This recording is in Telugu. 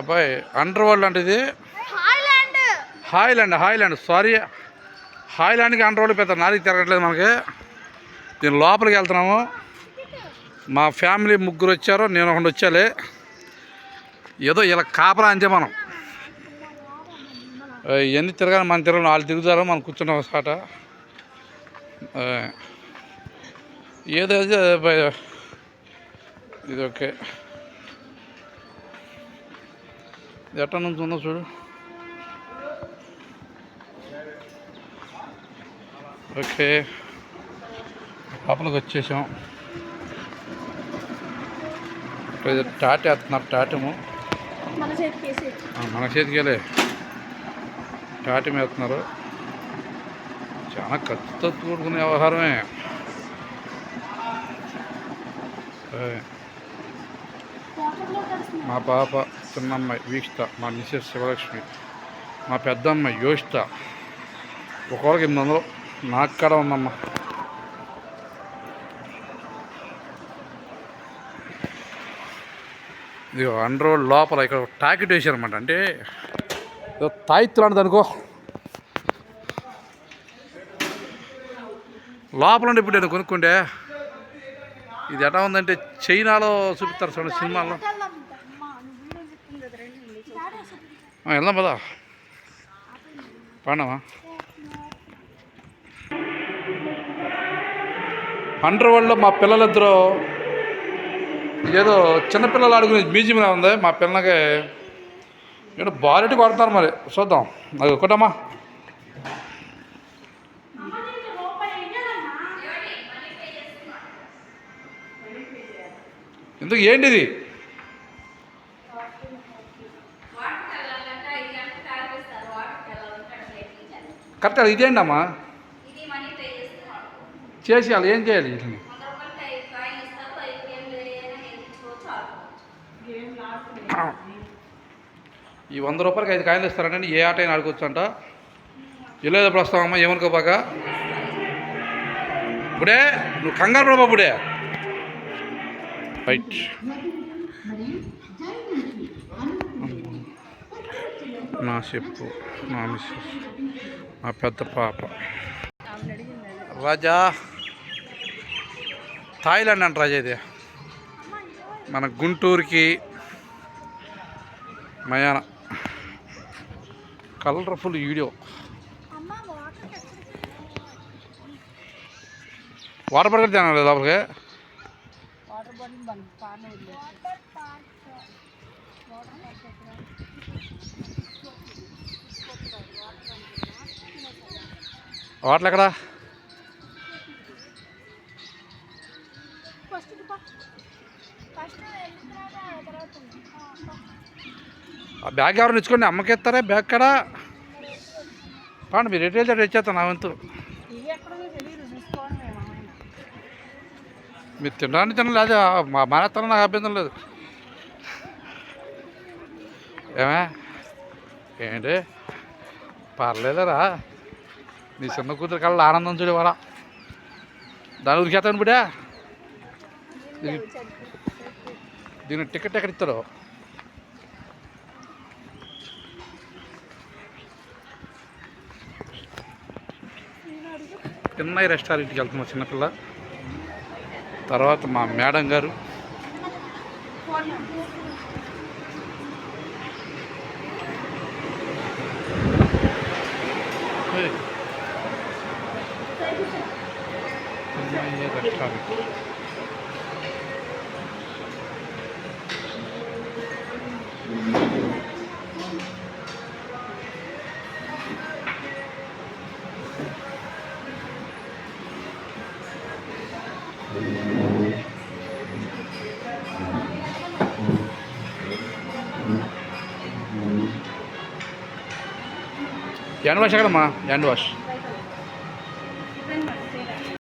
అబ్బాయి అండర్ వరల్డ్ అంటే ఇది హాయిలాండ్ సారీ, హాయిలాండ్కి అండర్ వరల్డ్ పెద్ద నాలుగు తిరగట్లేదు మనకి. దీని లోపలికి వెళ్తున్నాము. మా ఫ్యామిలీ ముగ్గురు వచ్చారు, నేను ఒకటి వచ్చాలి. ఏదో ఇలా కాపలా అంతే మనం. ఇవన్నీ తిరగాలి, మనం తిరగను, వాళ్ళు తిరుగుతారు, మనం కూర్చున్నాం సాట. ఏదో ఇది ఓకే. ఇది ఎట్లా నుంచి ఉందో చూడు. ఓకే, లోపలికి వచ్చేసాం. టాట వేస్తున్నారు, టాటము మన చేతికి టాటం వేస్తున్నారు. చాలా ఖర్చుతో కూడుకునే వ్యవహారమే. మా పాప చిన్నమ్మాయి వీక్షిత, మా మిసెస్ శివలక్ష్మి, మా పెద్దమ్మాయి యోషిత. ఒకరికి 800, నాకు కూడా ఉందమ్మా. ఇది అండర్ వరల్డ్ లోపల ఇక్కడ టాకెట్ వేసారనమాట. అంటే తాయిత్తు లాంటిది అనుకో. లోపల ఇప్పుడు నేను కొనుక్కుంటే ఇది ఎట్లా ఉందంటే చైనాలో చూపిస్తారు చూడండి సినిమాల్లో. వెళ్దాం పదా, పాండవా. అండర్ వరల్డ్లో మా పిల్లలిద్దరూ ఏదో చిన్నపిల్లలు ఆడుకునే మ్యూజియంలా ఉంది. మా పిల్లలకి ఏదో బారెట్టి కొడుతున్నారు, మరి చూద్దాం. అది ఒకటమ్మా. ఎందుకు ఏంటిది? కరెక్ట్, ఇదేంటి అమ్మా చేసేయాలి, ఏం చేయాలి? ఈ 100 రూపాయలకి 5 కాయలు ఇస్తారంటే ఏ ఆట అయినా ఆడుకోవచ్చు అంట. వెళ్ళేటప్పుడు వస్తామమ్మా, ఏమనుకోబాక. ఇప్పుడే నువ్వు కంగారు పడబా. ఇప్పుడే రైట్. నా చెప్పు, నా మిస్సెస్, మా పెద్ద పాప రాజా. థాయిలాండ్ అంట రాజా ఇది. మన గుంటూరుకి మయాన కలర్ఫుల్ వీడియో. వాటర్ బాటిల్ తినాలి లోపలికి. వాటర్ ఎక్కడా? ఆ బ్యాగ్ ఎవరు ఇచ్చుకోండి, అమ్మకి ఇస్తారా బ్యాగ్ కాడ. పాండి మీరు రిటైల్ దగ్గర ఇచ్చేస్తాను నా వంతు. మీరు తినడానికి తినలేదు, మా మానేస్తాను, నాకు అభ్యంతరం లేదు. ఏమే ఏంటి పర్లేదరా, నీ చిన్న కూతురు కళ్ళ ఆనందం చూడు వాళ్ళ. దాని ఉరికేస్తాను ఇప్పుడే. దీని టికెట్ ఎక్కడ ఇస్తారు? చిన్న రెస్టారెంట్కి వెళ్తున్నాం చిన్నపిల్ల. తర్వాత మా మేడం గారు. రెస్టారెంట్ హ్యాండ్ వాష్ ఎక్కడమ్మా? Hand wash